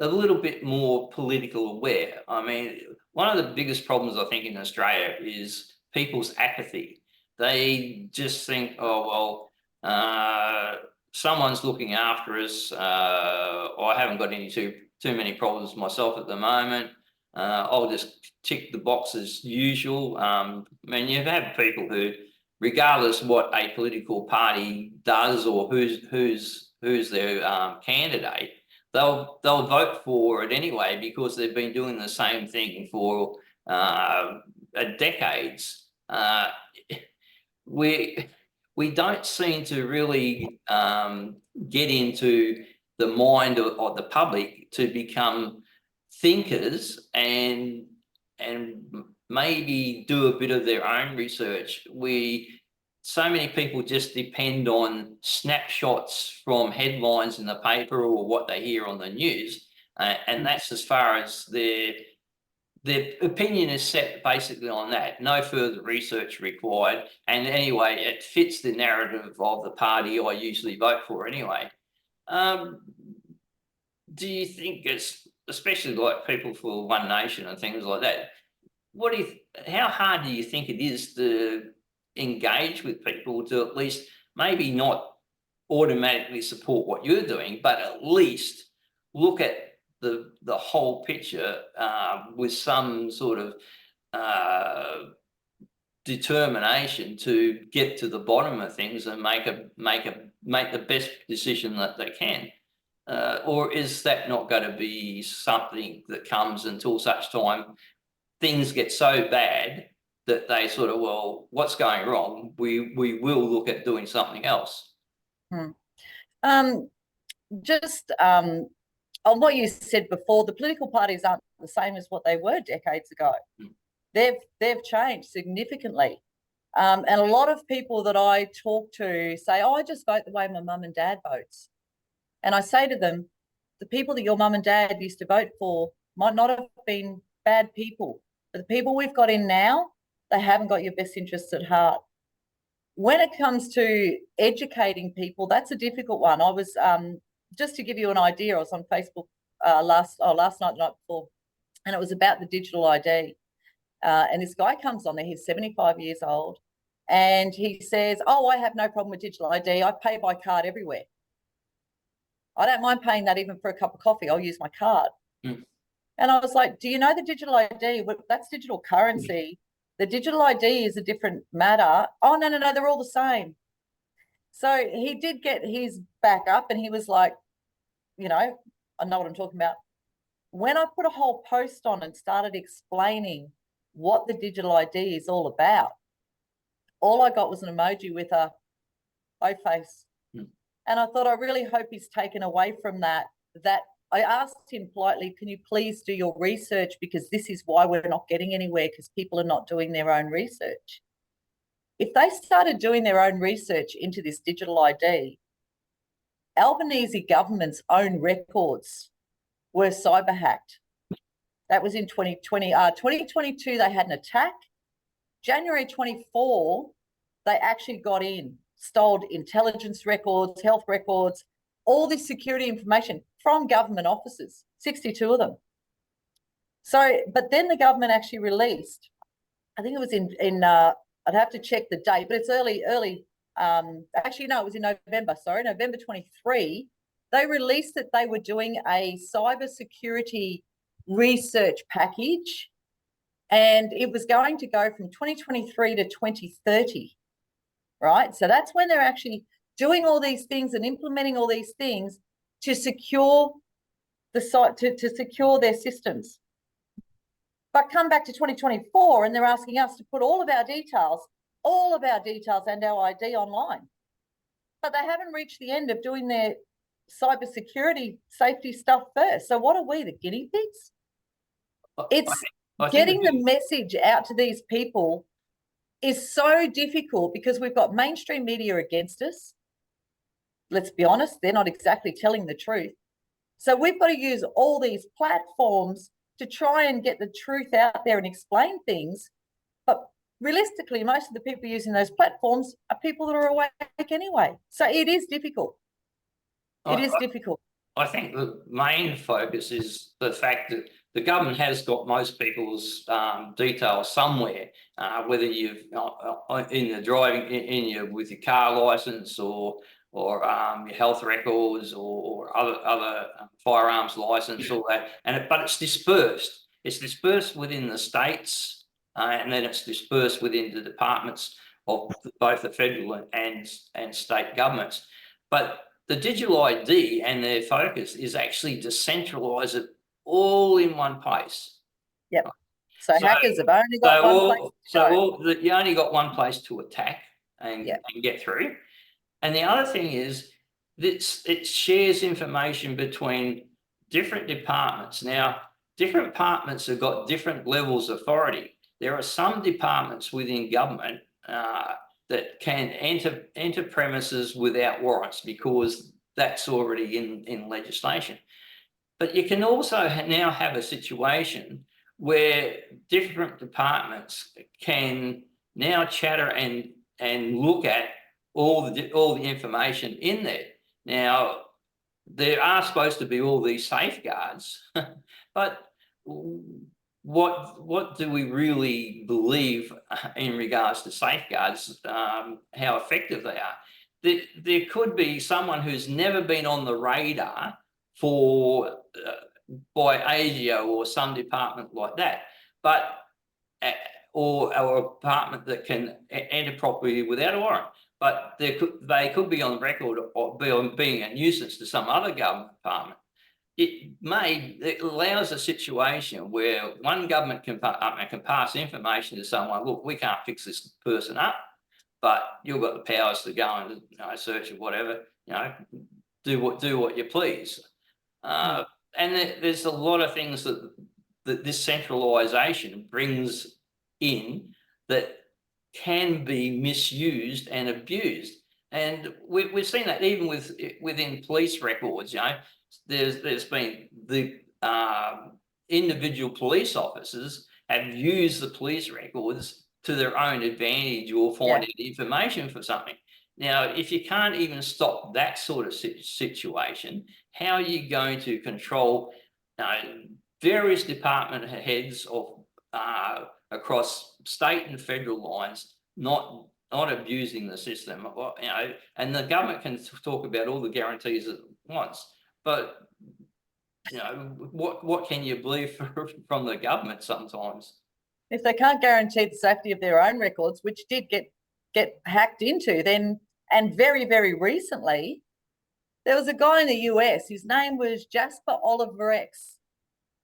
a little bit more political aware. I mean, one of the biggest problems I think in Australia is people's apathy. They just think, oh, well, someone's looking after us. I haven't got any too many problems myself at the moment. I'll just tick the box as usual. I mean, you have people who, regardless what a political party does or who's their candidate, they'll vote for it anyway because they've been doing the same thing for decades. We don't seem to really get into the mind of the public to become thinkers and maybe do a bit of their own research. So many people just depend on snapshots from headlines in the paper or what they hear on the news, and that's as far as their opinion is set basically on that. No further research required, and anyway, it fits the narrative of the party I usually vote for anyway. Do you think it's, especially like people for One Nation and things like that, how hard do you think it is to engage with people to at least maybe not automatically support what you're doing, but at least look at the whole picture with some sort of determination to get to the bottom of things and make the best decision that they can? Or is that not going to be something that comes until such time things get so bad that they sort of, well, what's going wrong? We will look at doing something else. Just on what you said before, the political parties aren't the same as what they were decades ago. They've changed significantly. And a lot of people that I talk to say, oh, I just vote the way my mum and dad votes. And I say to them, the people that your mum and dad used to vote for might not have been bad people, but the people we've got in now, they haven't got your best interests at heart. When it comes to educating people, that's a difficult one. I was, just to give you an idea, I was on Facebook last night, the night before, and it was about the digital ID. And this guy comes on there, he's 75 years old, and he says, oh, I have no problem with digital ID. I pay by card everywhere. I don't mind paying that even for a cup of coffee. I'll use my card. And I was like, do you know the digital ID? That's digital currency. The digital ID is a different matter. Oh, no, they're all the same. So he did get his back up and he was like, you know, I know what I'm talking about. When I put a whole post on and started explaining what the digital ID is all about, all I got was an emoji with a O face. And I thought, I really hope he's taken away from that. I asked him politely, can you please do your research, because this is why we're not getting anywhere, because people are not doing their own research. If they started doing their own research into this digital ID, Albanese government's own records were cyber hacked. That was in 2020. 2022, they had an attack. January 24, they actually got in, stole intelligence records, health records, all this security information from government offices, 62 of them. So, but then the government actually released, I think it was in I'd have to check the date, but it's early, actually, no, it was in November, November 23, they released that they were doing a cyber security research package, and it was going to go from 2023 to 2030, right? So that's when they're actually doing all these things and implementing all these things to secure the site, to secure their systems. But come back to 2024 and they're asking us to put all of our details and our ID online. But they haven't reached the end of doing their cybersecurity safety stuff first. So what are we, the guinea pigs? It's getting the message out to these people is so difficult because we've got mainstream media against us. Let's be honest, they're not exactly telling the truth. So we've got to use all these platforms to try and get the truth out there and explain things. But realistically, most of the people using those platforms are people that are awake anyway. So it is difficult. It is difficult. I think the main focus is the fact that the government has got most people's details somewhere, whether you've in the driving with your car license or your health records or other firearms license, all that, but it's dispersed. It's dispersed within the states, and then it's dispersed within the departments of both the federal and state governments. But the digital ID and their focus is actually to centralise it all in one place. Yep. So hackers have only got one place. You only got one place to attack and get through. And the other thing is that it shares information between different departments. Now, different departments have got different levels of authority. There are some departments within government that can enter premises without warrants because that's already in legislation. But you can also now have a situation where different departments can now chatter and look at all the information in there. Now, there are supposed to be all these safeguards, but what do we really believe in regards to safeguards, how effective they are? There could be someone who's never been on the radar by ASIO or some department like that, but or a department that can enter property without a warrant, but they could be on record of being a nuisance to some other government department. It allows a situation where one government can pass information to someone. Look, we can't fix this person up, but you've got the powers to go and search or whatever. Do what you please. And there's a lot of things that this centralisation brings in that can be misused and abused. And we've seen that even within police records. There's been the individual police officers have used the police records to their own advantage or finding information for something. Now, if you can't even stop that sort of situation, how are you going to control various department heads of across state and federal lines not abusing the system? And the government can talk about all the guarantees at once, but what can you believe from the government sometimes? If they can't guarantee the safety of their own records, which did get hacked into, then, and very, very recently, there was a guy in the US, his name was Jasper Oliver X,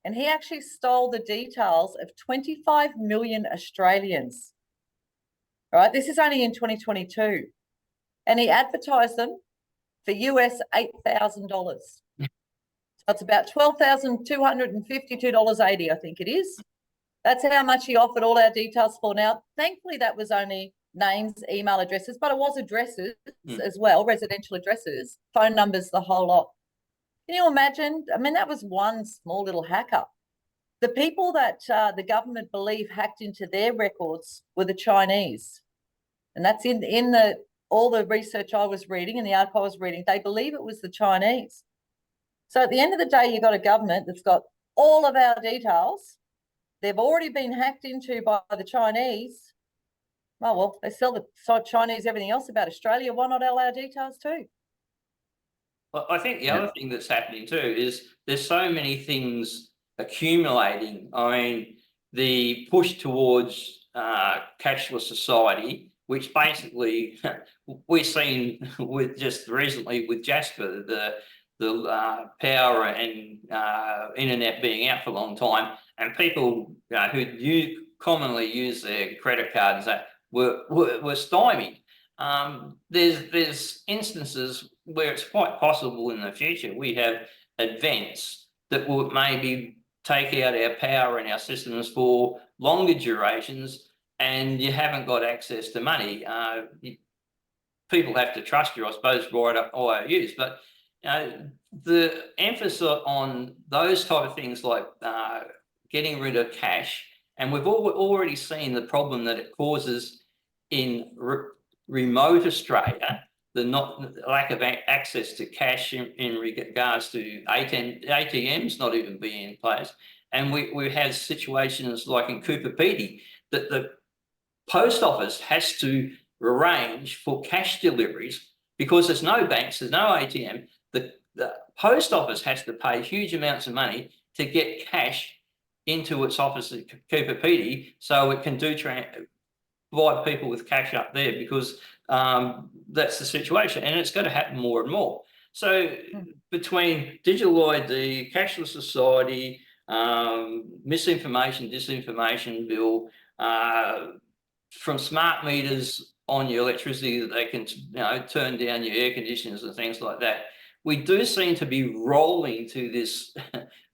and he actually stole the details of 25 million Australians. Right, this is only in 2022, and he advertised them for US $8,000. So it's about $12,252.80, I think it is. That's how much he offered all our details for. Now, thankfully, that was only names, email addresses, but it was addresses as well, residential addresses, phone numbers, the whole lot. Can you imagine? I mean, that was one small little hacker. The people that the government believe hacked into their records were the Chinese. And that's in all the research I was reading and the article I was reading, they believe it was the Chinese. So at the end of the day, you've got a government that's got all of our details. They've already been hacked into by the Chinese. Oh, well, they sell the Chinese everything else about Australia. Why not allow details too? Well, I think the other thing that's happening too is there's so many things accumulating. I mean, the push towards cashless society, which basically we've seen with just recently with Jasper, the power and internet being out for a long time, and people who commonly use their credit cards that were stymied. There's instances where it's quite possible in the future we have events that will maybe take out our power and our systems for longer durations, and you haven't got access to money. People have to trust you, I suppose, right up IOUs, but the emphasis on those type of things like getting rid of cash, and we've already seen the problem that it causes in remote Australia, the lack of access to cash in regards to ATMs not even being in place. And we have situations like in Cooper Pedy that the post office has to arrange for cash deliveries because there's no banks, there's no ATM. The post office has to pay huge amounts of money to get cash into its office at Cooper Pedy so it can provide people with cash up there, because that's the situation, and it's going to happen more and more. So between digital ID, cashless society, misinformation, disinformation bill, from smart meters on your electricity that they can turn down your air conditioners and things like that, we do seem to be rolling to this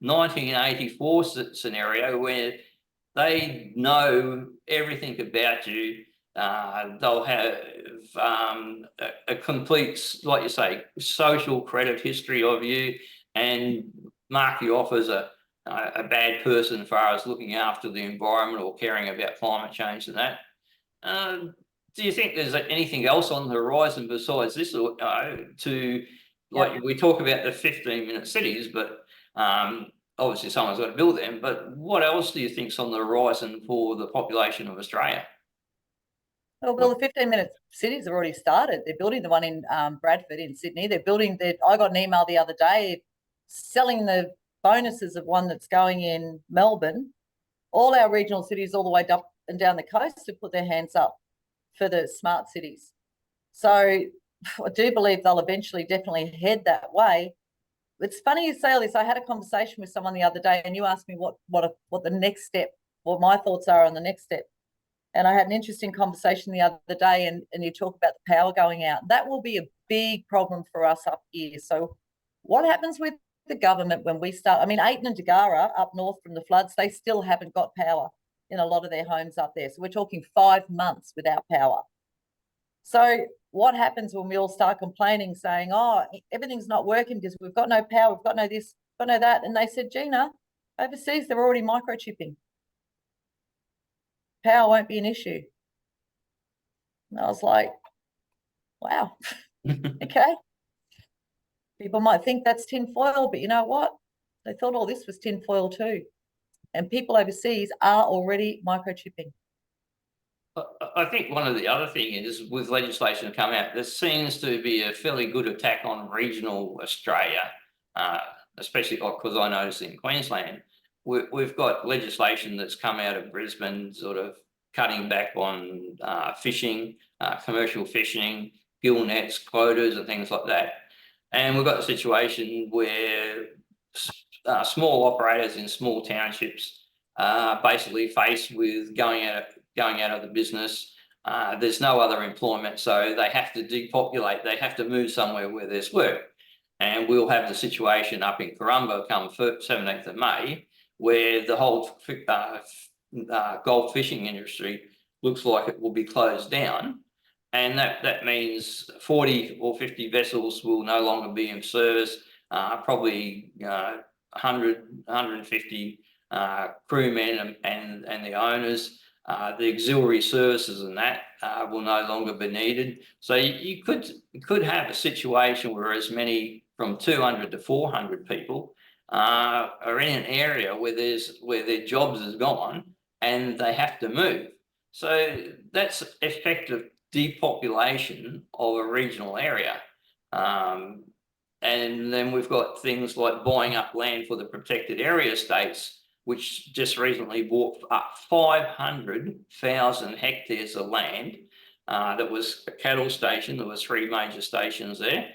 1984 scenario where they know everything about you. They'll have a complete, like you say, social credit history of you and mark you off as a bad person as far as looking after the environment or caring about climate change and that. Do you think there's anything else on the horizon besides this, we talk about the 15-minute cities, but obviously someone's got to build them, but what else do you think's on the horizon for the population of Australia? Well, the 15-minute cities have already started. They're building the one in Bradford in Sydney. They're building I got an email the other day selling the bonuses of one that's going in Melbourne. All our regional cities all the way up and down the coast have put their hands up for the smart cities. So I do believe they'll eventually definitely head that way. It's funny you say all this. I had a conversation with someone the other day, and you asked me what the next step, what my thoughts are on the next step. And I had an interesting conversation the other day, and you talk about the power going out. That will be a big problem for us up here. So what happens with the government when we start? I mean, Ayton and Dagara up north from the floods, they still haven't got power in a lot of their homes up there. So we're talking 5 months without power. So what happens when we all start complaining, saying, oh, everything's not working because we've got no power, we've got no this, we've got no that. And they said, Geena, overseas, they're already microchipping. Power won't be an issue. And I was like, wow, okay. People might think that's tinfoil, but you know what? They thought all this was tinfoil too. And people overseas are already microchipping. I think one of the other things is with legislation come out, there seems to be a fairly good attack on regional Australia, especially because I noticed in Queensland, we've got legislation that's come out of Brisbane sort of cutting back on fishing, commercial fishing, gill nets, quotas and things like that. And we've got a situation where small operators in small townships are basically faced with going out of the business. There's no other employment, so they have to depopulate. They have to move somewhere where there's work. And we'll have the situation up in Corumba come 17th of May, where the whole Gulf fishing industry looks like it will be closed down. And that means 40 or 50 vessels will no longer be in service, probably 100, 150 crewmen and the owners. The auxiliary services and that will no longer be needed. So you could have a situation where as many from 200 to 400 people are in an area where their jobs is gone and they have to move. So that's effective depopulation of a regional area. And then we've got things like buying up land for the protected area states, which just recently bought up 500,000 hectares of land. That was a cattle station. There was 3 major stations there,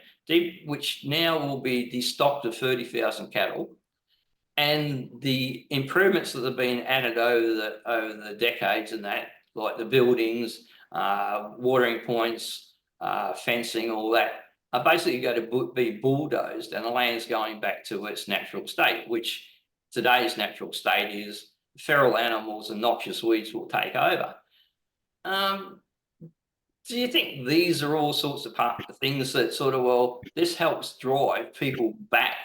which now will be destocked of 30,000 cattle. And the improvements that have been added over the decades and that, like the buildings, watering points, fencing, all that, are basically going to be bulldozed, and the land's going back to its natural state, which today's natural state is feral animals and noxious weeds will take over. Do you think these are all sorts of things that sort of, well, this helps drive people back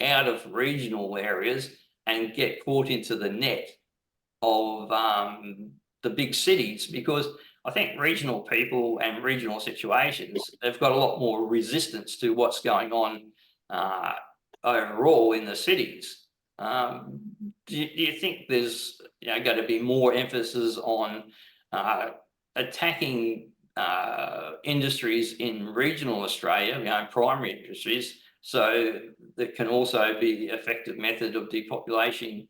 out of regional areas and get caught into the net of the big cities? Because I think regional people and regional situations, they've got a lot more resistance to what's going on overall in the cities. Do you think there's going to be more emphasis on attacking industries in regional Australia, primary industries, so that can also be an effective method of depopulating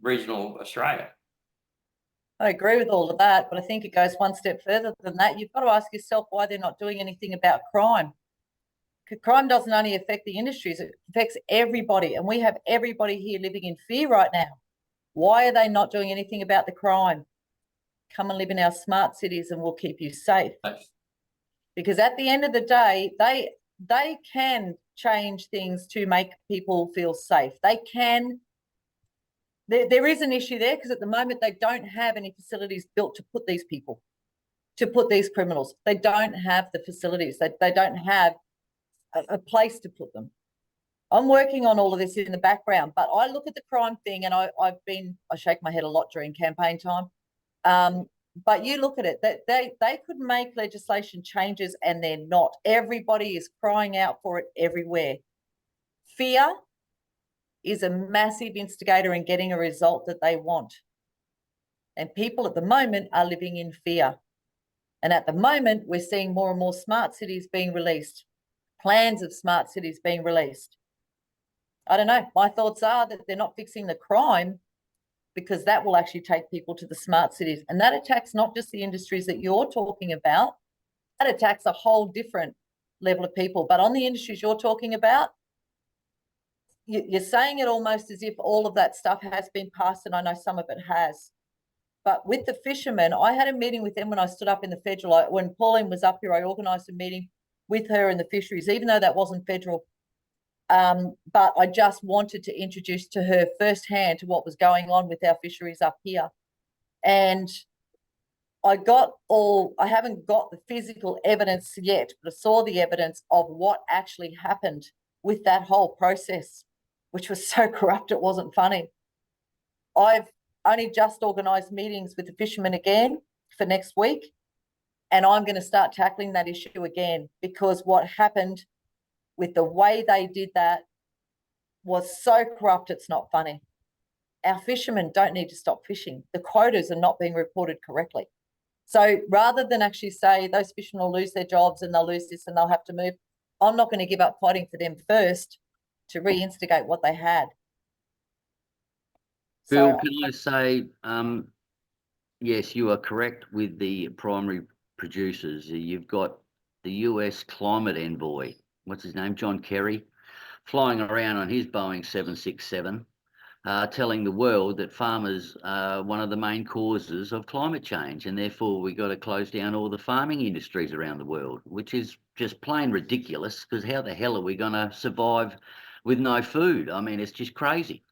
regional Australia? I agree with all of that, but I think it goes one step further than that. You've got to ask yourself why they're not doing anything about crime. Crime doesn't only affect the industries, it affects everybody, and we have everybody here living in fear right now. Why are they not doing anything about the crime? Come and live in our smart cities and we'll keep you safe. Because at the end of the day, they can change things to make people feel safe. They can. There is an issue there because at the moment they don't have any facilities built to put these people, to put these criminals. They don't have the facilities. They don't have a place to put them. I'm working on all of this in the background, but I look at the crime thing and I shake my head a lot during campaign time. But you look at it, that they could make legislation changes and they're not. Everybody is crying out for it everywhere. Fear is a massive instigator in getting a result that they want. And people at the moment are living in fear. And at the moment, we're seeing more and more smart cities being released, plans of smart cities being released. I don't know. My thoughts are that they're not fixing the crime because that will actually take people to the smart cities. And that attacks not just the industries that you're talking about, that attacks a whole different level of people. But on the industries you're talking about, you're saying it almost as if all of that stuff has been passed, and I know some of it has. But with the fishermen, I had a meeting with them when I stood up in the federal. When Pauline was up here, I organised a meeting with her in the fisheries, even though that wasn't federal. But I just wanted to introduce to her firsthand to what was going on with our fisheries up here. And I haven't got the physical evidence yet, but I saw the evidence of what actually happened with that whole process, which was so corrupt it wasn't funny. I've only just organised meetings with the fishermen again for next week, and I'm going to start tackling that issue again, because what happened with the way they did that was so corrupt it's not funny. Our fishermen don't need to stop fishing. The quotas are not being reported correctly. So rather than actually say those fishermen will lose their jobs and they'll lose this and they'll have to move, I'm not going to give up fighting for them first to reinstigate what they had. Bill, can I say, yes, you are correct with the primary producers. You've got the US climate envoy, what's his name, John Kerry, flying around on his Boeing 767, telling the world that farmers are one of the main causes of climate change, and therefore we've got to close down all the farming industries around the world, which is just plain ridiculous, because how the hell are we going to survive with no food? I mean, it's just crazy.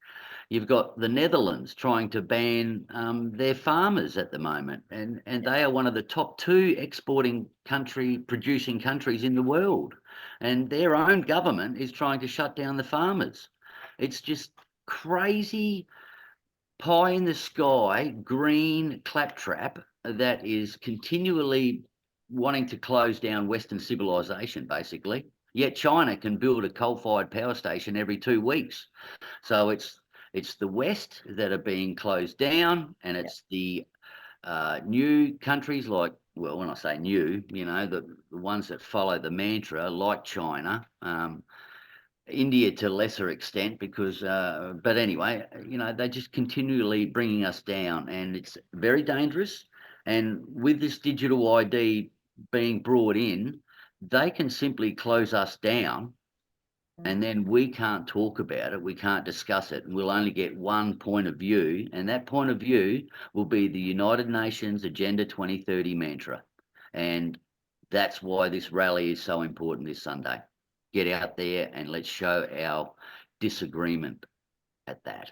You've got the Netherlands trying to ban their farmers at the moment, and they are one of the top 2 producing countries in the world, and their own government is trying to shut down the farmers. It's just crazy pie in the sky green claptrap that is continually wanting to close down Western civilization, basically. Yet China can build a coal-fired power station every 2 weeks. So it's the West that are being closed down, and it's the new countries like, well, when I say new, the ones that follow the mantra, like China, India to a lesser extent, because, but anyway, they're just continually bringing us down, and it's very dangerous. And with this digital ID being brought in, they can simply close us down, and then we can't talk about it, we can't discuss it, and we'll only get one point of view, and that point of view will be the United Nations Agenda 2030 mantra. And that's why this rally is so important this Sunday. Get out there and let's show our disagreement at that.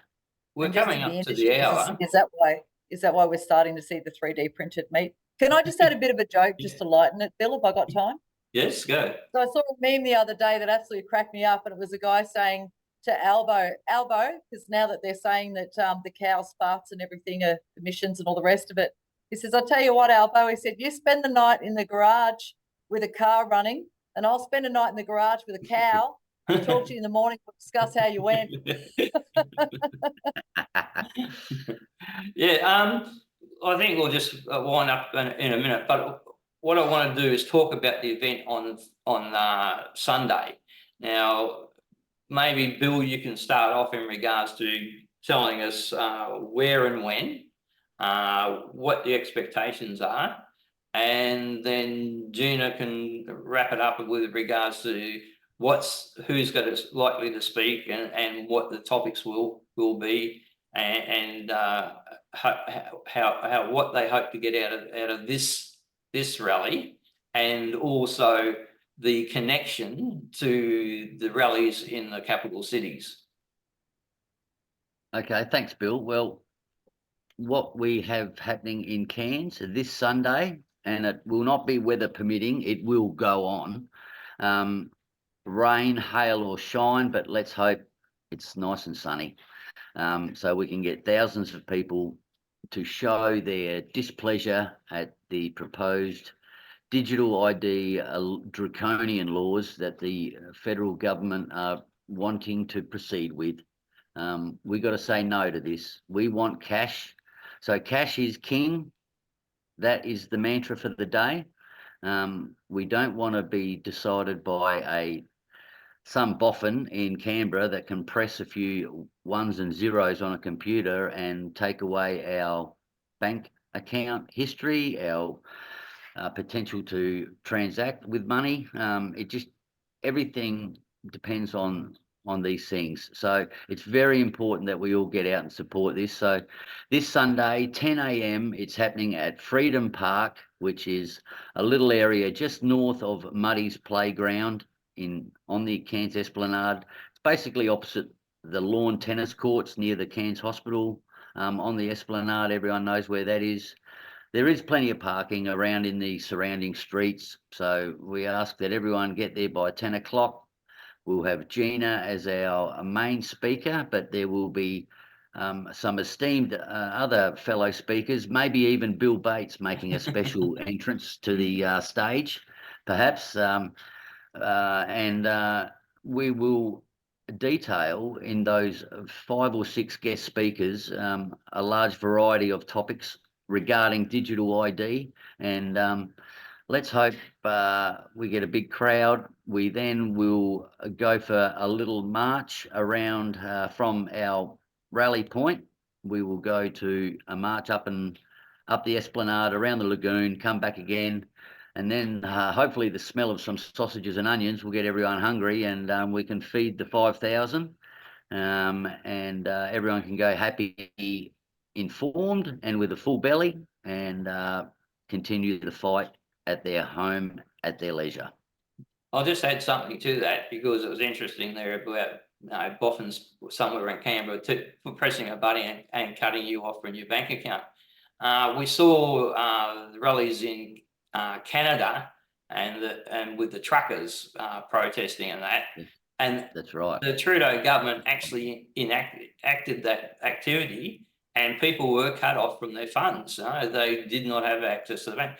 We're And just coming to be up to the interested, hour. is that why we're starting to see the 3D printed meat? Can I just add a bit of a joke just to lighten it, Bill, if I got time? Yes, go. So I saw a meme the other day that absolutely cracked me up, and it was a guy saying to Albo, because now that they're saying that the cow farts and everything are emissions and all the rest of it, he says, "I'll tell you what, Albo," he said, "you spend the night in the garage with a car running, and I'll spend a night in the garage with a cow. We'll talk to you in the morning. We'll discuss how you went." Yeah, I think we'll just wind up in a minute, but what I want to do is talk about the event on Sunday. Now, maybe Bill, you can start off in regards to telling us where and when, what the expectations are, and then Geena can wrap it up with regards to who's likely to speak and what the topics will be, and how what they hope to get out of this rally, and also the connection to the rallies in the capital cities. Okay, thanks, Bill. Well, what we have happening in Cairns this Sunday, and it will not be weather permitting, it will go on. Rain, hail or shine, but let's hope it's nice and sunny. So we can get thousands of people to show their displeasure at the proposed digital ID draconian laws that the federal government are wanting to proceed with. We got to say no to this. We want cash. So cash is king. That is the mantra for the day. We don't want to be decided by some boffin in Canberra that can press a few ones and zeros on a computer and take away our bank account history, our potential to transact with money. Everything depends on these things. So it's very important that we all get out and support this. So this Sunday, 10 a.m, it's happening at Freedom Park, which is a little area just north of Muddy's Playground on the Cairns Esplanade. It's basically opposite the lawn tennis courts near the Cairns Hospital. On the Esplanade, everyone knows where that is. There is plenty of parking around in the surrounding streets, so we ask that everyone get there by 10 o'clock. We'll have Geena as our main speaker, but there will be some esteemed other fellow speakers, maybe even Bill Bates making a special entrance to the stage, perhaps. We will detail in those 5 or 6 guest speakers a large variety of topics regarding digital ID, and let's hope we get a big crowd. We then will go for a little march around from our rally point. We will go to a march up the Esplanade, around the lagoon, come back again, and then hopefully the smell of some sausages and onions will get everyone hungry, and we can feed the 5,000, and everyone can go happy, informed and with a full belly, and continue the fight at their home at their leisure. I'll just add something to that, because it was interesting there about boffins somewhere in Canberra pressing a button and cutting you off from your bank account. We saw the rallies in Canada and with the truckers protesting and that. And that's right. The Trudeau government actually enacted that activity, and people were cut off from their funds. They did not have access to the bank.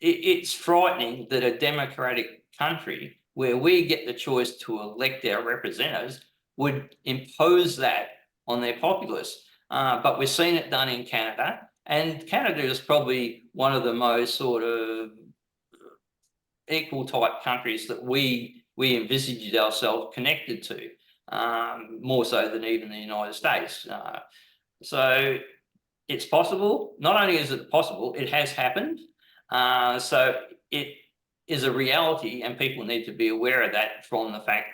It's frightening that a democratic country where we get the choice to elect our representatives would impose that on their populace. But we've seen it done in Canada, and Canada is probably one of the most sort of equal type countries that we envisaged ourselves connected to, more so than even the United States. So it's possible. Not only is it possible, it has happened. So it is a reality, and people need to be aware of that from the fact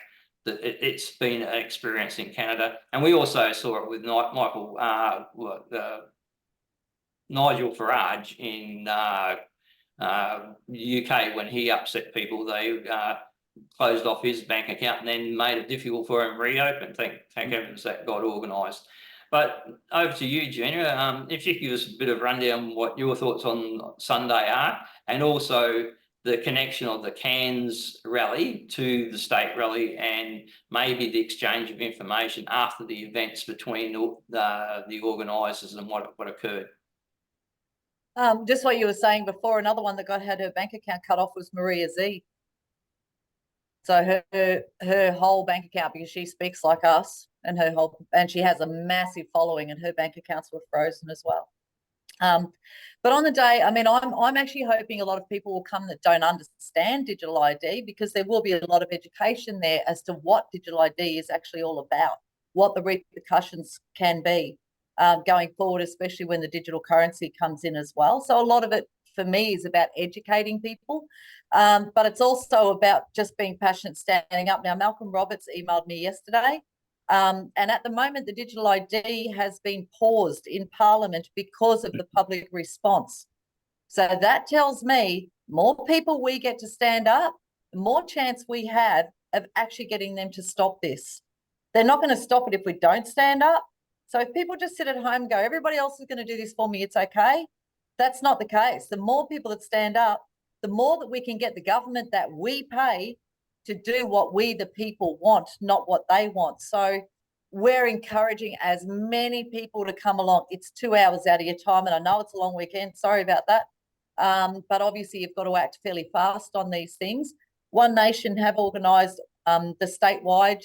that it's been an experience in Canada. And we also saw it with Nigel Farage in UK, when he upset people, they closed off his bank account and then made it difficult for him to reopen. Thank heavens that got organised. But over to you, Geena. If you could give us a bit of rundown what your thoughts on Sunday are, and also the connection of the Cairns rally to the state rally, and maybe the exchange of information after the events between the organisers and what occurred. Just what you were saying before, another one that had her bank account cut off was Maria Z. So her whole bank account, because she speaks like us, and she has a massive following, and her bank accounts were frozen as well. But on the day, I mean, I'm actually hoping a lot of people will come that don't understand digital ID, because there will be a lot of education there as to what digital ID is actually all about, what the repercussions can be going forward, especially when the digital currency comes in as well. So a lot of it for me is about educating people, but it's also about just being passionate, standing up. Now, Malcolm Roberts emailed me yesterday, and at the moment, the digital ID has been paused in Parliament because of the public response. So that tells me more people we get to stand up, the more chance we have of actually getting them to stop this. They're not going to stop it if we don't stand up. So if people just sit at home and go, everybody else is going to do this for me, it's okay. That's not the case. The more people that stand up, the more that we can get the government that we pay to do what we, the people, want, not what they want. So we're encouraging as many people to come along. It's 2 hours out of your time, and I know it's a long weekend. Sorry about that. But obviously you've got to act fairly fast on these things. One Nation have organised the statewide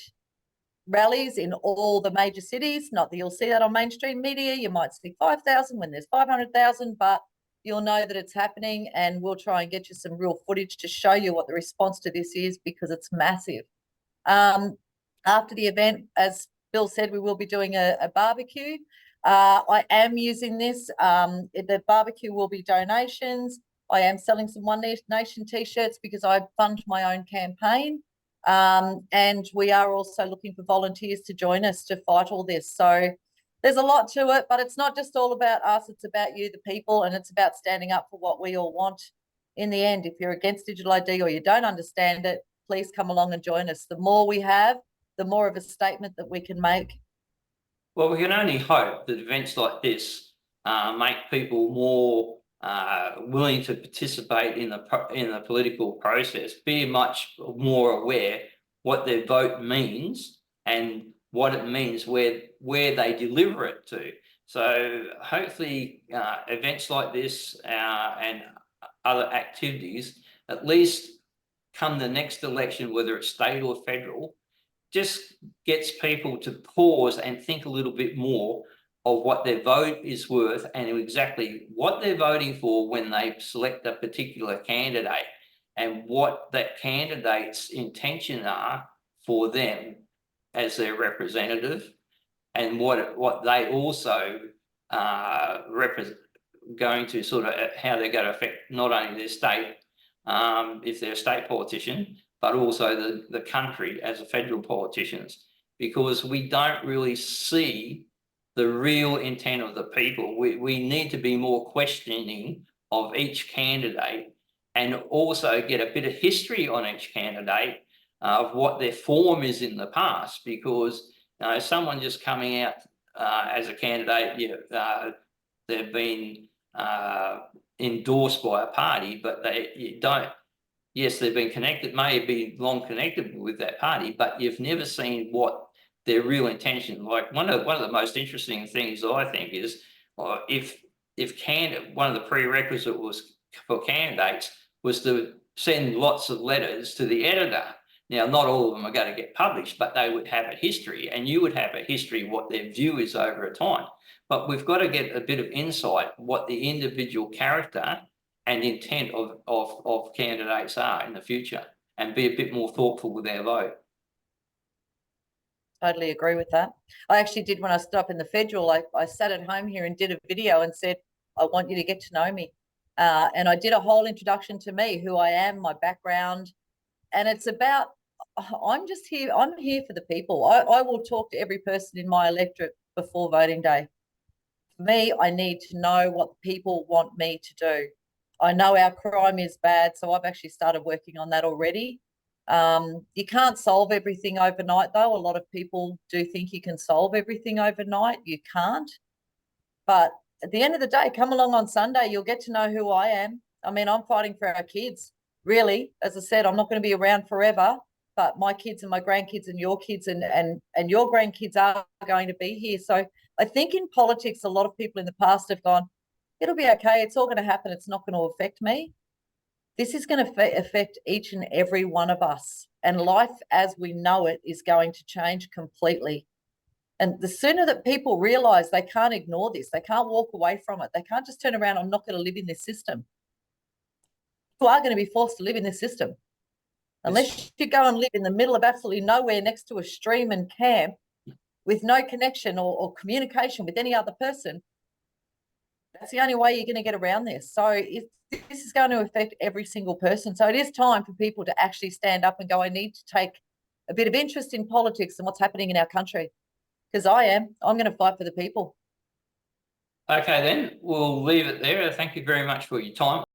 rallies in all the major cities. Not that you'll see that on mainstream media. You might see 5,000 when there's 500,000, but you'll know that it's happening, and we'll try and get you some real footage to show you what the response to this is, because it's massive. After the event, as Bill said, we will be doing a barbecue. I am using this. The barbecue will be donations. I am selling some One Nation t-shirts because I fund my own campaign. And we are also looking for volunteers to join us to fight all this. So there's a lot to it, but it's not just all about us. It's about you, the people, and it's about standing up for what we all want. In the end, if you're against digital ID or you don't understand it, please come along and join us. The more we have, the more of a statement that we can make. Well, we can only hope that events like this make people more willing to participate in the political process, be much more aware what their vote means and what it means where they deliver it to. So hopefully events like this and other activities, at least come the next election, whether it's state or federal, just gets people to pause and think a little bit more of what their vote is worth and exactly what they're voting for when they select a particular candidate, and what that candidate's intention are for them as their representative, and what they also going to sort of how they're going to affect not only their state, if they're a state politician, but also the country as a federal politicians, because we don't really see the real intent of the people. We need to be more questioning of each candidate, and also get a bit of history on each candidate of what their form is in the past, because someone just coming out as a candidate, they've been endorsed by a party, but you don't. Yes, they've been connected, may be long connected with that party, but you've never seen what their real intention. Like one of the most interesting things I think is if one of the prerequisites was for candidates was to send lots of letters to the editor. Now, not all of them are going to get published, but they would have a history, and you would have a history what their view is over a time. But we've got to get a bit of insight what the individual character and intent of candidates are in the future, and be a bit more thoughtful with our vote. Totally agree with that. I actually did, when I stood up in the federal, I sat at home here and did a video and said, I want you to get to know me. And I did a whole introduction to me, who I am, my background. And it's about, I'm here for the people. I will talk to every person in my electorate before voting day. For me, I need to know what people want me to do. I know our crime is bad, so I've actually started working on that already. You can't solve everything overnight, though. A lot of people do think you can solve everything overnight. You can't. But at the end of the day, come along on Sunday, you'll get to know who I am. I mean, I'm fighting for our kids, really. As I said, I'm not going to be around forever, but my kids and my grandkids and your kids and your grandkids are going to be here. So I think in politics, a lot of people in the past have gone, it'll be okay. It's all going to happen. It's not going to affect me. This is going to affect each and every one of us. And life as we know it is going to change completely. And the sooner that people realise they can't ignore this, they can't walk away from it, they can't just turn around, I'm not going to live in this system. You are going to be forced to live in this system. Unless you go and live in the middle of absolutely nowhere next to a stream and camp with no connection or communication with any other person, that's the only way you're going to get around this. So this is going to affect every single person. So it is time for people to actually stand up and go, I need to take a bit of interest in politics and what's happening in our country. Because I'm going to fight for the people. Okay, then we'll leave it there. Thank you very much for your time.